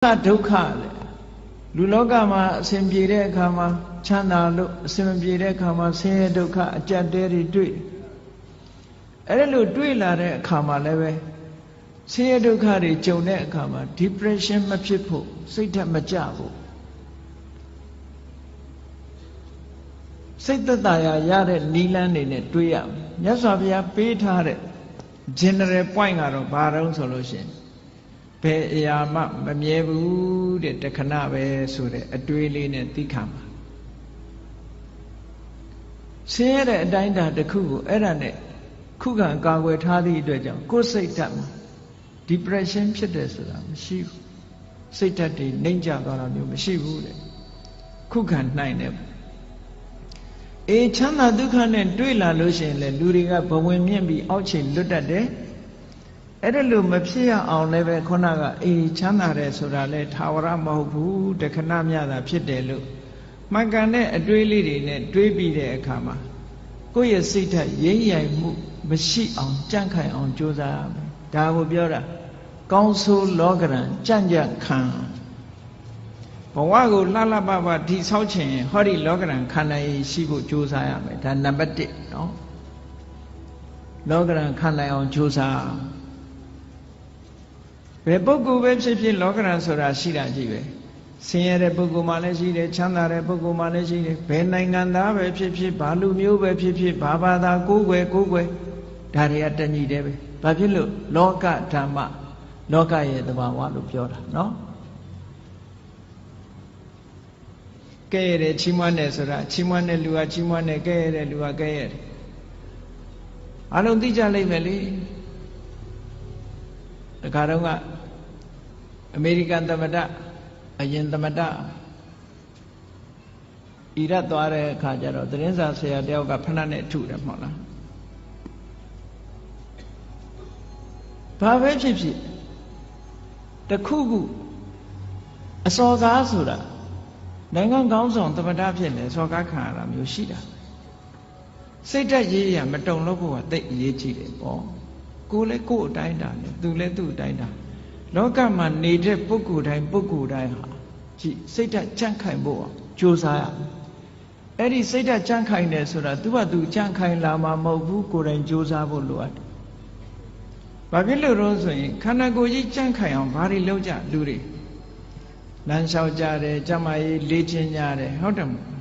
ဒုက္ခလေလူလောကမှာအစဉ်ပြေတဲ့အခါမှာချမ်းသာလို့အစဉ်မပြေတဲ့အခါမှာဆင်းရဲဒုက္ခအကြက်တဲတွေတွေ့အဲ့လိုတွေ့လာတဲ့အခါမှာလည်းပဲဆင်းရဲဒုက္ခတွေကြုံတဲ့အခါမှာ depression မဖြစ်ဖို့စိတ်ဓာတ်မကျဖို့စိတ်သက်သာရတဲ့နိလန်းနေနဲ့တွေးရမယ်မြတ်စွာဘုရားပေးထားတဲ့ general point ကတော့ဘာတုံးဆိုလို့ရှိရင်ဘယ်အရာမှမမြဲဘူးတဲ့တခဏပဲဆိုတဲ့အတွေးလေးနဲ့သိခံပါဆင်းရဲတဲ့အတိုင်းတာတစ်ခုကိုအဲ့ဒါနဲ့ခုခံကာကွယ်ထားသည့်အတွက်ကြောင့်ကိုယ်စိတ်ဓာတ်မှာ depression ဖြစ်တယ်ဆိုတာမရှိဘူးစိတ်ဓာတ်တွေနှိမ့်ကျသွားတာမျိုးမရှိဘူးတဲ့ခုခံနိုင်တယ်ချမ်းသာဒုက္ခနဲ့တွေ့လာလို့ရှိရင်လေလူတွေကဘဝင်မြင့်ပြီးအောက်ခြေလွတ်တတ်တယ်အဲ့ဒါလို့မဖြစ်ရအောင်လည်းပဲခုနကချမ်းသာတယ်ဆိုတာလဲထာဝရမဟုတ်ဘူးတခဏမျှတာဖြစ်တယ်လို့မှန်ကန်တဲ့အတွေးလေးတွေနဲ့တွေးပြီးတဲ့အခါမှာကိုယ့်ရဲ့စိတ်ဓာတ်ရိမ့်ရိုင်မှုမရှိအောင်ကြန့်ခိုင်အောင်ကြိုးစားရမယ်ဒါကိုပြောတာကောင်းဆိုးလောကရန်ကြန့်ကြန့်ခံဘဝကိုလှလှပပတိဆောက်ခြင်းဟောဒီလောကရန်ခန္ဓာရေးရှိဖို့ကြိုးစားရမယ်ဒါနံပါတ်1နော်လောကရန်ခန္ဓာအောင်ကြိုးစားဘယ်ပုဂ္ဂိုလ်ပဲဖြစ်ဖြစ်လောကရန်ဆိုတာရှိတာကြည့်ပဲဆင်းရဲတဲ့ပုဂ္ဂိုလ်မှလည်းရှိတယ်ချမ်းသာတဲ့ပုဂ္ဂိုလ်မှလည်းရှိတယ်ဘယ်နိုင်ငံသားပဲဖြစ်ဖြစ်ဘာလူမျိုးပဲဖြစ်ဖြစ်ဘာဘာသာကိုယ်ွယ်ဒါတွေကတညီတယ်ပဲဘာဖြစ်လို့လောကဓမ္မလောကရဲ့သဘာဝလို့ပြောတာနော်ကဲရတယ်ချီးမွမ်းတယ်ဆိုတာချီးမွမ်းတဲ့လူကချီးမွမ်းတယ်ကဲရတဲ့လူကကဲရတယ်အလုံးသိကြလိမ့်မယ်လေတခါတော့ကအမေရိကန်သမ္မတအရင်သမ္မတအီရတ်သွားတဲ့အခါကျတော့သတင်းစာဆရာတယောက်ကဖဏနဲ့ထုတယ်မဟုတ်လားဘာပဲဖြစ်ဖြစ်တခုခုအစော်ကားဆိုတာနိုင်ငံကောင်းဆောင်သမ္မတဖြစ်နေစော်ကားခံရတာမျိုးရှိတာစိတ်ဓာတ်ရေးရမတုံလို့ဖို့ကသိအရေးကြီးတယ်ပေါ့ကိုယ်လည်းကိုယ်အတိုင်းတာနဲ့သူလည်းသူ့အတိုင်းတာလောကမှာနေတဲ့ပုဂ္ဂိုလ်တိုင်းဟာကြည့်စိတ်ဓာတ်ကြန့်ခိုင်ဖို့ကြိုးစားရအဲ့ဒီစိတ်ဓာတ်ကြန့်ခိုင်တယ်ဆိုတာသူကသူကြန့်ခိုင်လာမှာမဟုတ်ဘူးကိုယ်တိုင်ကြိုးစားဖို့လိုအပ်တယ်။ဘာဖြစ်လို့လဲဆိုရင်ခန္ဓာကိုယ်ကြီးကြန့်ခိုင်အောင်ဘာတွေလုပ်ကြလူတွေလမ်းလျှောက်ကြတယ်ကျမကြီးလေ့ကျင့်ကြတယ်ဟုတ်တယ်မဟုတ်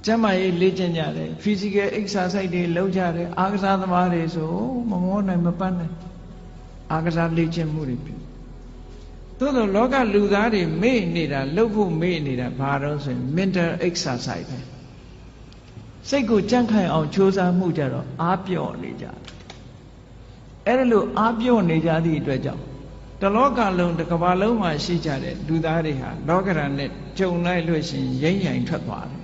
ကျမကြီးလေ့ကျင့်ကြတယ် physical exercise တွေလုပ်ကြတယ်အားကစားသမားတွေဆိုမမောနိုင်မပန်းနိုင်အားကစားလေ့ကျင့်မှုတွေပြုသို့သောလောကလူသားတွေမေ့နေတာလုပ်ဖို့မေ့နေတာဘာလို့ဆိုရင် mental exercise ပဲစိတ်ကိုကြန့်ခိုင်အောင်ကြိုးစားမှုကြတော့အားပြော့နေကြတယ်အဲ့ဒါလို့အားပြော့နေကြသည့်အတွက်ကြောင့်တလောကလုံးတစ်ကမ္ဘာလုံးမှာရှိကြတဲ့လူသားတွေဟာလောကရန်နဲ့ကြုံလိုက်လို့ရှိရင်ရိမ့်ရိုင်ထွက်သွားတယ်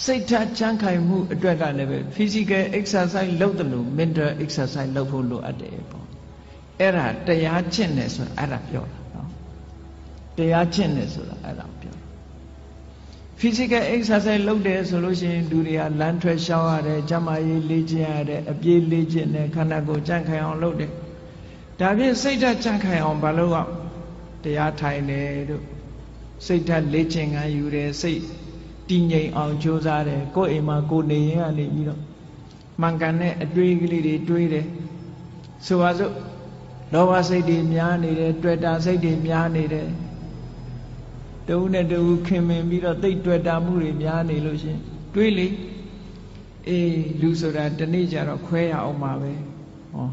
စိတ်ဓာတ်ကြန့်ခိုင်မှုအတွက်ကလည်းပဲ physical exercise လုပ်တယ်လို့ mental exercise လုပ်ဖို့လိုအပ်တယ်ပေါ့အဲ့ဒါတရားကျင့်တယ်ဆိုတာအဲ့ဒါပြောတာနော်တရားကျင့်တယ်ဆိုတာအဲ့ဒါပြောတာ physical exercise လုပ်တယ်ဆိုလို့ရှိရင်လူတွေကလမ်းထွက်ရှောင်းရတယ်ကျန်းမာရေးလေ့ကျင့်ရတယ်အပြေးလေ့ကျင့်တယ်ခန္ဓာကိုယ်ကြန့်ခိုင်အောင်လုပ်တယ်ဒါဖြင့်စိတ်ဓာတ်ကြန့်ခိုင်အောင်ဘာလို့တရားထိုင်တယ်တို့စိတ်ဓာတ်လေ့ကျင့်ခန်းယူတယ်စိတ်တည်ငြိမ်အောင်ကြိုးစားတယ်ကိုယ်အိမ်မှာကိုယ်နေရင်ကနေပြီးတော့မှန်ကန်တဲ့အတွေးကလေးတွေတွေးတယ်ဆိုပါစို့လောဘစိတ်တွေများနေတယ်တွေ့တာစိတ်တွေများနေတယ်တဦးနဲ့တဦးခင်မင်ပြီးတော့သိတွေ့တာမှုတွေများနေလို့ရှင်တွေးလေလူဆိုတာတနေ့ကျတော့ခွဲရအောင်ပါပဲဟော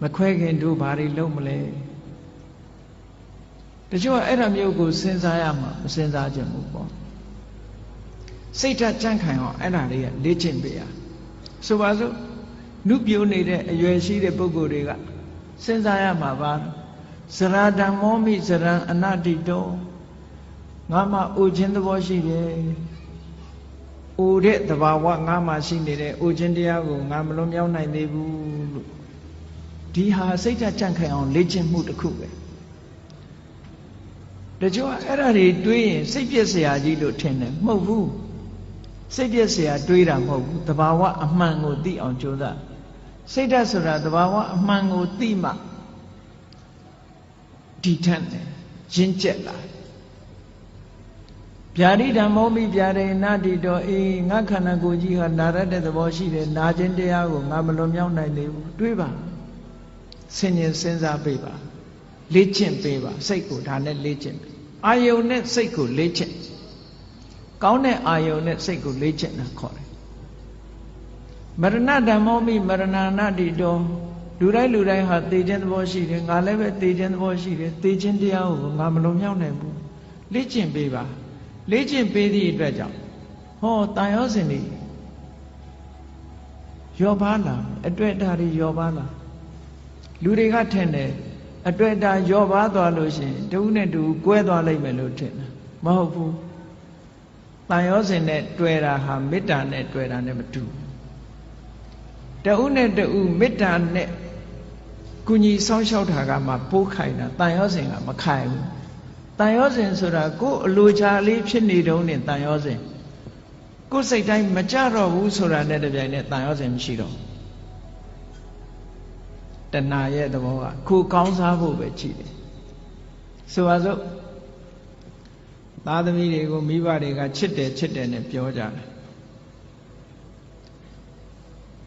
မခွဲခင်တို့ဘာတွေလုပ်မလဲတချို့အဲ့ဒါမျိုးကိုစဉ်းစားရမှာမစဉ်းစားကြဘူးပေါ့စိတ်ဓာတ်ကြန့်ခိုင်အောင်အဲ့ဒါတွေကလေ့ကျင့်ပေးရဆိုပါစို့နုပြိုးနေတဲ့အရွယ်ရှိတဲ့ပုဂ္ဂိုလ်တွေကစဉ်းစားရမှာပါဇရာဓမ္မောမိဇရံအနတ္တိတောငါမှအိုခြင်းသဘောရှိတယ်အိုတဲ့သဘာဝငါမှရှိနေတဲ့အိုခြင်းတရားကိုငါမလွန်မြောက်နိုင်သေးဘူးလို့ဒီဟာစိတ်ဓာတ်ကြန့်ခိုင်အောင်လေ့ကျင့်မှုတစ်ခုပဲတချို့အဲ့ဒါတွေတွေးရင်စိတ်ပြည့်စရာကြီးလို့ထင်တယ်မဟုတ်ဘူးစိတ်ပြည့်စရာတွေးတာမဟုတ်ဘူးသဘာဝအမှန်ကိုသိအောင်ကြိုးစားစိတ်ဓာတ်ဆိုတာသဘာဝအမှန်ကိုသိမှဒီထက်တယ် ရင့်ကျက်လာဗျာဒိဓမ္မောမိဗျာဒိနာတိတောအေးငါခန္ဓာကိုယ်ကြီးဟာနာရတဲ့သဘောရှိတယ်နာခြင်းတရားကိုငါမလွန်မြောက်နိုင်သေးဘူးတွေးပါဆင်ញင်စဉ်းစားပေးပါလေ့ကျင့်ပေးပါစိတ်ကိုဒါနဲ့လေ့ကျင့်ပေးအာယုန်နဲ့စိတ်ကိုလေ့ကျင့်ကောင်းတဲ့အာယုန်နဲ့စိတ်ကိုလေ့ကျင့်တာခေါ်တယ်မရဏဓမ္မောမိမရဏနာတိတောလူတိုင်းဟာသိခြင်းသဘောရှိတယ်ငါလည်းပဲသိခြင်းသဘောရှိတယ်သိခြင်းတရားကိုငါမလွန်မြောက်နိုင်ဘူးလေ့ကျင့်ပေးပါလေ့ကျင့်ပေးသည့်အတွက်ကြောင့်ဟောတန်ရောစဉ်တွေယောပါလာအတွေ့အတာတွေယောပါလာလူတွေကထင်တယ်အတွေ့အတာယောပါသွားလို့ရှိရင်တဦးနဲ့တူကွဲသွားလိမ့်မယ်လို့ထင်တယ်မဟုတ်ဘူးတန်ရောစဉ်နဲ့တွေ့တာဟာမေတ္တာနဲ့တွေ့တာနဲ့မတူတဦးနဲ့တူမေတ္တာနဲ့ကုညီဆောင်းလျှောက်တာကမှပိုးခိုင်တာတန်ရောစဉ်ကမခိုင်ဘူးတန်ရောစဉ်ဆိုတာကိုယ်အလိုချလေးဖြစ်နေတုန်းနဲ့တန်ရောစဉ်ကိုယ်စိတ်တိုင်းမကြတော့ဘူးဆိုတာနဲ့တပြိုင်နက်တန်ရောစဉ်မရှိတော့တဏှာရဲ့သဘောကကိုယ်ကောင်းစားဖို့ပဲကြည့်တယ်ဆိုပါစို့သားသမီးတွေကိုမိဘတွေကချစ်တယ်နဲ့ပြောကြတယ်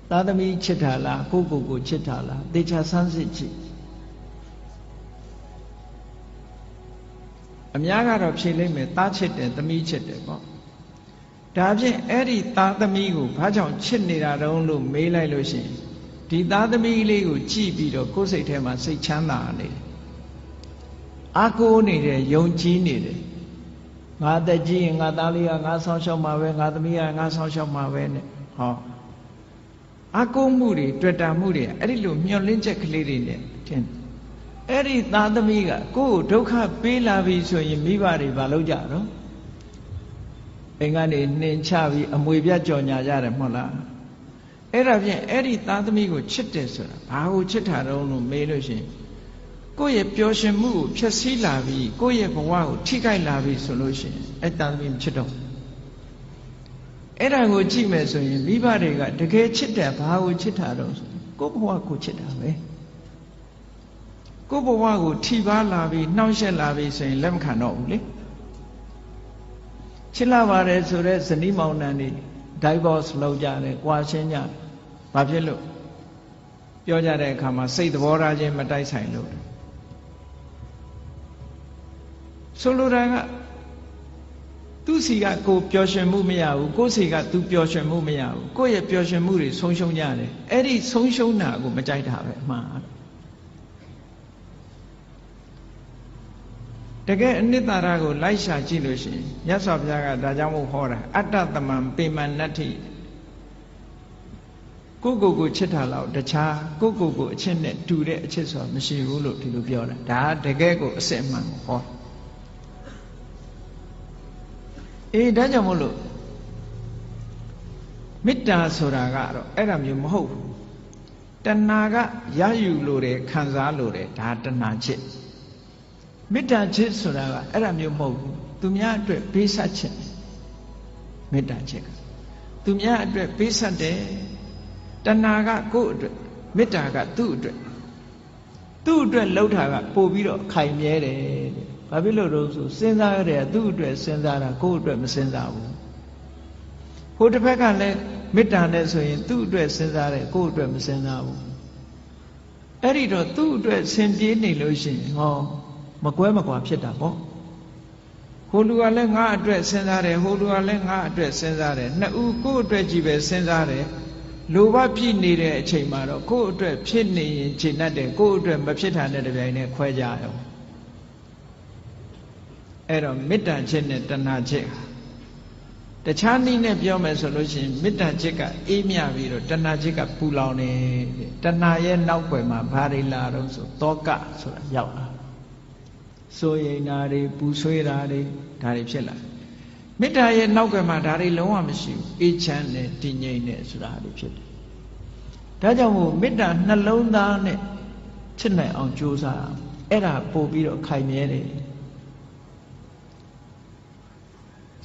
သားသမီးချစ်တာလားကိုကိုချစ်တာလားသေချာဆန်းစစ်ကြည့်အများကတော့ဖြေလိုက်မယ်သားချစ်တယ်သမီးချစ်တယ်ပေါ့ဒါဖြင့်အဲ့ဒီသားသမီးကိုဘာကြောင့်ချစ်နေတာတုံးလို့မေးလိုက်လို့ရှိရင်ဒီသားသမီးလေးကိုကြည့်ပြီးတော့ကိုယ်စိတ်ထဲမှာစိတ်ချမ်းသာနေတယ်အာကိုးနေတယ်ယုံကြည်နေတယ်ငါတက်ကြီးရင်ငါသားလေးကငါဆောင်းရှောက်မှာပဲငါသမီးကငါဆောင်းရှောက်မှာပဲနဲ့ဟောအာကိုးမှုတွေတွေ့တာမှုတွေအဲ့ဒီလိုမျောလင်းချက်ကလေးတွေနဲ့ထင်အဲ့ဒီသားသမီးကကိုယ့်ကိုဒုက္ခပေးလာပြီဆိုရင်မိဘတွေမလုပ်ကြတော့အိမ်ကနေနှင်ချပြီးအမွေပြတ်ကြော်ညာကြတယ်မဟုတ်လားအဲ့ဒါဖြင့်အဲ့ဒီသားသမီးကိုချစ်တယ်ဆိုတာဘာကိုချစ်တာတုံးလို့မေးလို့ရှိရင်ကိုယ့်ရဲ့ပျော်ရွှင်မှုကိုဖျက်ဆီးလာပြီးကိုယ့်ရဲ့ဘဝကိုထိခိုက်လာပြီးဆိုလို့ရှိရင်အဲ့သားသမီးမချစ်တော့အဲ့ဒါကိုကြည့်မယ်ဆိုရင်မိဘတွေကတကယ်ချစ်တယ်ဘာကိုချစ်တာတုံးဆိုကိုယ့်ဘဝကိုချစ်တာပဲကိုယ့်ဘဝကိုထိပါလာပြီးနှောင့်ယှက်လာပြီးဆိုရင်လက်မခံတော့ဘူးလေချစ်လာပါတယ်ဆိုတော့ဇနီးမောင်နှံတွေ divorce လုပ်ကြတယ်၊ကွာရှင်းကြတယ်။ဘာဖြစ်လို့ပြောကြတဲ့အခါမှာစိတ်သဘောထားချင်းမတိုက်ဆိုင်လို့ဆိုလိုတာကသူ့စီကကိုပျော်ရွှင်မှုမရဘူးကိုယ့်စီကသူပျော်ရွှင်မှုမရဘူးကိုယ့်ရဲ့ပျော်ရွှင်မှုတွေဆုံးရှုံးကြတယ်အဲ့ဒီဆုံးရှုံးတာကိုမကြိုက်တာပဲအမှားတကယ်အနိတ္တရာကိုလိုက်ရှာကြည့်လို့ရှိရင်မြတ်စွာဘုရားကဒါကြောင့်မို့ဟောတာအတ္တသမံပေမနတ္ထိကိုကိုချစ်တာလောက်တခြားကိုအချစ်နဲ့တူတဲ့အချစ်ဆိုတာမရှိဘူးလို့ဒီလိုပြောတာဒါတကယ်ကိုအစစ်အမှန်ကိုဟောဒါကြောင့်မို့လို့မေတ္တာဆိုတာကတော့အဲ့ဒါမျိုးမဟုတ်ဘူးတဏှာကရယူလို့တယ်ခံစားလို့တယ်ဒါတဏှာချစ်မေတ္တာချစ်ဆိုတာကအဲ့ဒါမျိုးမဟုတ်ဘူးသူများအတွက်ပေးဆက်ခြင်းမေတ္တာချစ်ကသူများအတွက်ပေးဆက်တယ်တဏှာကကိုယ့်အတွက်မေတ္တာကသူ့အတွက်လှုပ်တာကပို့ပြီးတော့ခိုင်မြဲတယ်ဘာဖြစ်လို့တော့ဆိုစဉ်းစားရတယ်သူ့အတွက်စဉ်းစားတာကိုယ့်အတွက်မစဉ်းစားဘူးဟိုတစ်ဖက်ကလည်းမေတ္တာနဲ့ဆိုရင်သူ့အတွက်စဉ်းစားတယ်ကိုယ့်အတွက်မစဉ်းစားဘူးအဲ့ဒီတော့သူ့အတွက်ဆင်ပြေးနေလို့ရှိရင်ဟောမကွဲမကွာဖြစ်တာပေါ့ဟိုလူကလည်းငါအတွက်စဉ်းစားတယ်ဟိုလူကလည်းငါအတွက်စဉ်းစားတယ်နှစ်ဦးကိုယ့်အတွက်ကြီးပဲစဉ်းစားတယ်လိုဘဖြစ်နေတဲ့အချိန်မှာတော့ကိုယ့်အတွက်ဖြစ်နေရင်ခြေနှက်တယ်ကိုယ့်အတွက်မဖြစ်တာနဲ့တပြိုင်တည်းခွဲကြရောအဲ့တော့မေတ္တာချစ်နဲ့တဏှာချစ်တခြားနည်းနဲ့ပြောမယ်ဆိုလို့ရှိရင်မေတ္တာချစ်ကအေးမြပြီးတော့တဏှာချစ်ကပူလောင်နေတဏှာရဲ့နောက်ွယ်မှာဘာတွေလာတော့ဆိုတောကဆိုတာရောက်လာစိုးရိမ်တာတွေပူဆွေးတာတွေဒါတွေဖြစ်လာမေတ္တာရဲ့နောက်ကမှာဒါတွေလုံးဝမရှိဘူးအေးချမ်းတယ်တည်ငြိမ်တယ်ဆိုတာတွေဖြစ်တယ်ဒါကြောင့်မို့မေတ္တာနှလုံးသားနဲ့ချစ်နိုင်အောင်ကြိုးစားအဲ့ဒါပို့ပြီးတော့ခိုင်မြဲတယ်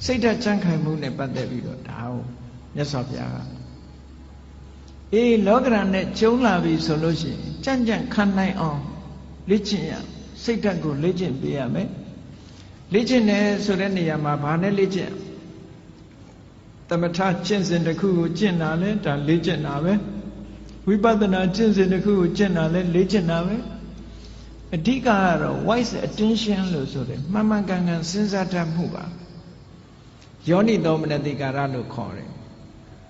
စိတ်ဓာတ်ကြံ့ခိုင်မှုနဲ့ပတ်သက်ပြီးတော့ဒါကိုမြတ်စွာဘုရားကလောကရန်နဲ့ကျုံလာပြီဆိုလို့ရှိရင်ကြံ့ကြံ့ခံနိုင်အောင်လေ့ကျင့်ရစိတ်ဓာတ်ကိုလေ့ကျင့်ပေးရမယ် လေ့ကျင့်တယ်ဆိုတဲ့နေရာမှာဘာနဲ့လေ့ကျင့်သမထကျင့်စဉ်တစ်ခုကိုကျင့်တာလဲဒါလေ့ကျင့်တာပဲဝိပဿနာကျင့်စဉ်တစ်ခုကိုကျင့်တာလဲလေ့ကျင့်တာပဲအဓိကကတော့ wise attention လို့ဆိုတယ်မှန်မှန်ကန်ကန်စဉ်းစားတတ်မှုပါယောနိသောမနတိကာရလို့ခေါ်တယ်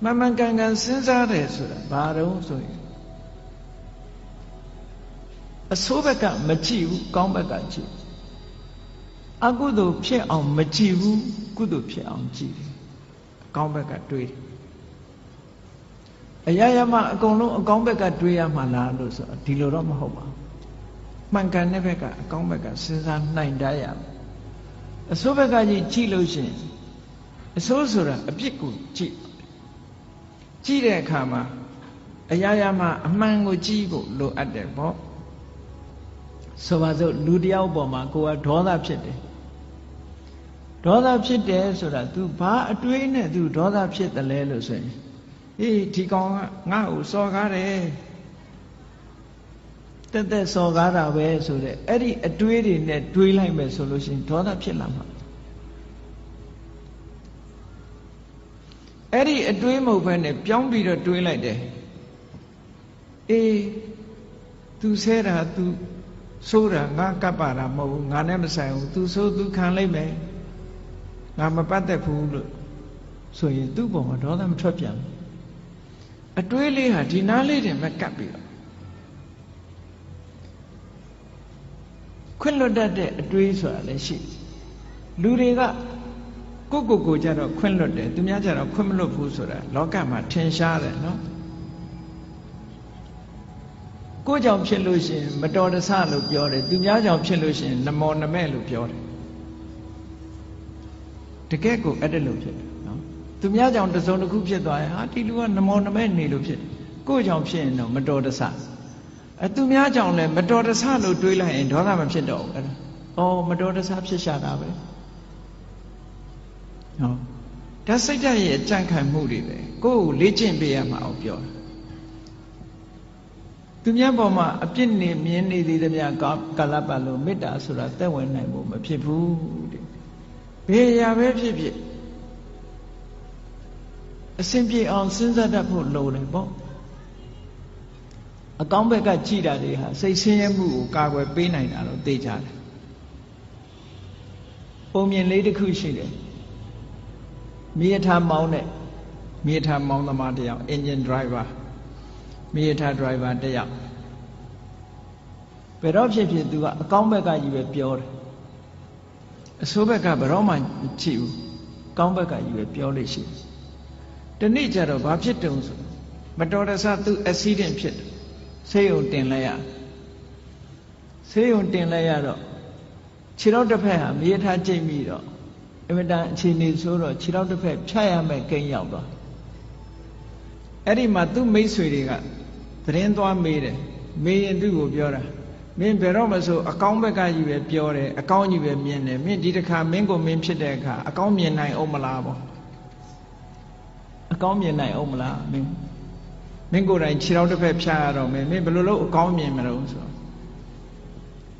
မှန်မှန်ကန်ကန်စဉ်းစားတယ်ဆိုတာဘာတော့ဆိုရင်အဆိုးဘက်ကမကြည့်ဘူးကောင်းဘက်ကကြည့်အကုသိုလ်ဖြစ်အောင်မကြည့်ဘူးကုသိုလ်ဖြစ်အောင်ကြည့်တယ်အကောင်းဘက်ကတွေးတယ်အရာရာမှာအကုန်လုံးအကောင်းဘက်ကတွေးရမှာလားလို့ဆိုဒီလိုတော့မဟုတ်ပါဘူးမှန်ကန်တဲ့ဘက်ကအကောင်းဘက်ကစဉ်းစားနိုင်တတ်ရမယ်အဆိုးဘက်ကကြည့်လို့ရှိရင်အဆိုးဆိုတာအပြစ်ကိုကြည့်တဲ့အခါမှာအရာရာမှာအမှန်ကိုကြည့်ဖို့လိုအပ်တယ်ပေါ့ဆိုပါစို့လူတယောက်ပေါ်မှာကိုယ်ကဒေါသဖြစ်တယ်ဒေါသဖြစ်တယ်ဆိုတာ तू ဘာအတွေးနဲ့ तू ဒေါသဖြစ်တယ်လဲလို့ဆိုရင်အေးဒီကောင်ကငါ့ကိုစော်ကားတယ်တက်စော်ကားတာပဲဆိုတဲ့အဲ့ဒီအတွေးတွေနဲ့တွေးလိုက်မယ်ဆိုလို့ရှိရင်ဒေါသဖြစ်လာမှာအဲ့ဒီအတွေးမဟုတ်ဘဲနဲ့ပြောင်းပြီးတော့တွေးလိုက်တယ်အေး तू ဆဲတာ तू ဆိုးတာငါကပ်ပါတာမဟုတ်ဘူးငါနဲ့မဆိုင်ဘူး तू ဆိုး तू ခံလိုက်မယ်ငါမပတ်သက်ဘူးလို့ဆိုရင်သူ့ပုံမှာဒေါသမထွက်ပြန်ဘူးအတွေးလေးဟာဒီနားလေးတင်မဲ့ကပ်ပြီးတော့ခွင့်လွတ်တတ်တဲ့အတွေးဆိုတာလည်းရှိလူတွေကကိုကြတော့ခွင့်လွတ်တယ်သူများကြတော့ခွင့်မလွတ်ဘူးဆိုတာလောကမှာထင်ရှားတယ်နော်ကိုကြောင့်ဖြစ်လို့ရှိရင်မတော်တဆလို့ပြောတယ်သူများကြောင့်ဖြစ်လို့ရှိရင်နမောနမဲ့လို့ပြောတယ်တကယ်ကိုအဲ့ဒါလို့ဖြစ်တယ်နော်သူများကြောင့်တစုံတစ်ခုဖြစ်သွားရင်ဟာဒီလူကနမောနမဲ့နေလို့ဖြစ်တယ်ကိုကြောင့်ဖြစ်ရင်တော့မတော်တဆသူများကြောင့်လည်းမတော်တဆလို့တွေးလိုက်ရင်ဒေါသမဖြစ်တော့ဘူးအဲ့ဒါအော်မတော်တဆဖြစ်ရှာတာပဲနော်ဒါစိတ်ဓာတ်ရဲ့အကြံခံမှုတွေပဲကိုယ်ကိုလေ့ကျင့်ပေးရမှာအောင်ပြောတာသူများပေါ်မှာအပြစ်နေမြင်နေသည်တည်းများကာလပတ်လို့မေတ္တာဆိုတာသက်ဝင်နိုင်ဖို့မဖြစ်ဘူးတဲ့ဘယ်ရာပဲဖြစ်ဖြစ်အစဉ်ပြေအောင်စဉ်းစားတတ်ဖို့လိုတယ်ပေါ့အကောင်းဘက်ကကြည်တာတွေဟာစိတ်ဆင်းရဲမှုကိုကာကွယ်ပေးနိုင်တာတော့သိကြတယ်ပုံမြင်လေးတစ်ခုရှိတယ်မြေထားမောင်းတဲ့မြေထားမောင်းသမားတစ်ယောက် engine driver မြေထား driver တစ်ယောက်ဘယ်တော့ဖြစ်သူကအကောင်းဘက်ကကြီးပဲပြောတယ်အဆိုးဘက်ကဘယ်တော့မှမကြည့်ဘူးကောင်းဘက်ကကြီးပဲပြောလို့ရှိတယ်ဒီနေ့ကျတော့ဘာဖြစ်တုံဆိုမတော်တဆသူ accident ဖြစ်တယ်ဆေးရုံတင်လိုက်ရဆေးရုံတင်လိုက်ရတော့ခြေထောက်တစ်ဖက်ဟာမြေထားကျိတ်ပြီးတော့အင်မတန်အခြေအနေဆိုတော့ခြေထောက်တစ်ဖက်ဖြတ်ရမယ်ကိန်းရောက်သွားအဲ့ဒီမှာသူ့မိတ်ဆွေတွေကသတင်းသွားမေးတယ်မေးရင်သူ့ကိုပြောတာမင်းဘယ်တော့မှဆိုအကောင်းဘက်ကကြီးပဲပြောတယ်အကောင်းကြီးပဲမြင်တယ်မင်းဒီတစ်ခါမင်းကိုမင်းဖြစ်တဲ့အခါအကောင်းမြင်နိုင်အောင်မလားပေါ့အကောင်းမြင်နိုင်အောင်မလားမင်းကိုယ်တိုင်ခြေထောက်တစ်ဖက်ဖြတ်ရတော့မင်းဘယ်လိုလုပ်အကောင်းမြင်မလို့ဆို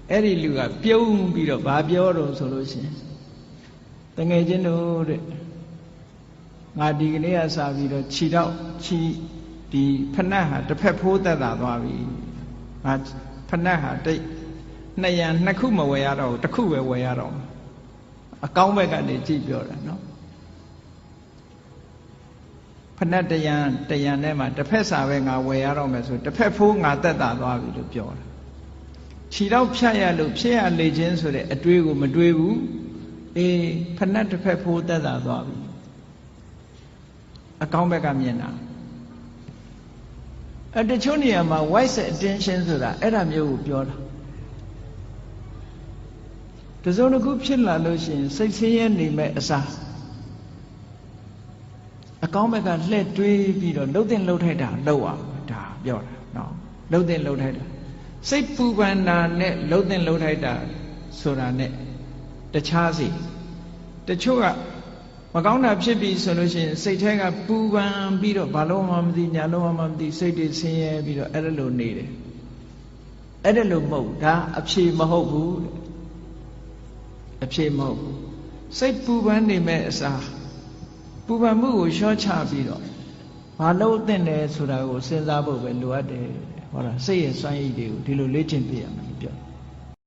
အဲ့ဒီလူကပြုံးပြီးတော့ဘာပြောတော့ဆိုလို့ရှိရင်တငယ်ချင်းတို့တဲ့ငါဒီကနေ့ကစပြီးတော့ခြေထောက်ဒီဖနက်ဟာတစ်ဖက်ဖိုးသက်သာသွားပြီငါဖနက်ဟာနှစ်ခုမဝယ်ရတော့ဘူးတစ်ခုပဲဝယ်ရတော့အကောင်းဘက်ကနေကြည့်ပြောတာနော်ဖနက်တရံထဲမှာတစ်ဖက်စာပဲငါဝယ်ရတော့မယ်ဆိုတစ်ဖက်ဖိုးငါသက်သာသွားပြီလို့ပြောတာခြေထောက်ဖြတ်ရလို့ဖြစ်ရလေခြင်းဆိုတဲ့အတွေးကိုမတွေးဘူးအေးဖနက်တစ်ဖက်ဖိုးသက်သာသွားပြီအကောင်းဘက်ကမြင်တာတချို့နေရာမှာ wise attention ဆိုတာအဲ့ဒါမျိုးကိုပြောတာတစုံတစ်ခုဖြစ်လာလို့ရှိရင်စိတ်ဆင်းရဲနေမဲ့အစားအကောင်းဘက်ကလှည့်တွေးပြီးတော့လှုပ်တင်လှုပ်ထိုက်တာလှုပ်အောင်ဒါပြောတာနော်လှုပ်တင်လှုပ်ထိုက်တာစိတ်ပူပန်တာနဲ့လှုပ်တင်လှုပ်ထိုက်တာဆိုတာနဲ့တခြားစီတချို့ကမကောင်းတာဖြစ်ပြီဆိုလို့ရှိရင်စိတ်ထဲကပူပန်ပြီးတော့ဘာလို့မှမသိညာလို့မှမသိစိတ်တွေဆင်းရဲပြီးတော့အဲ့ဒါလိုနေတယ်အဲ့ဒါလိုမဟုတ်ဒါအဖြေမဟုတ်ဘူး အဖြေမဟုတ်ဘူးစိတ်ပူပန်နေမဲ့အစားပူပန်မှုကိုလျှော့ချပြီးတော့ဘာလို့သင့်တယ်ဆိုတာကိုစဉ်းစားဖို့ပဲလိုအပ်တယ်ဟောတာစိတ်ရဲ့စွမ်းရည်တွေကိုဒီလိုလေ့ကျင့်ပြရမယ်ပြော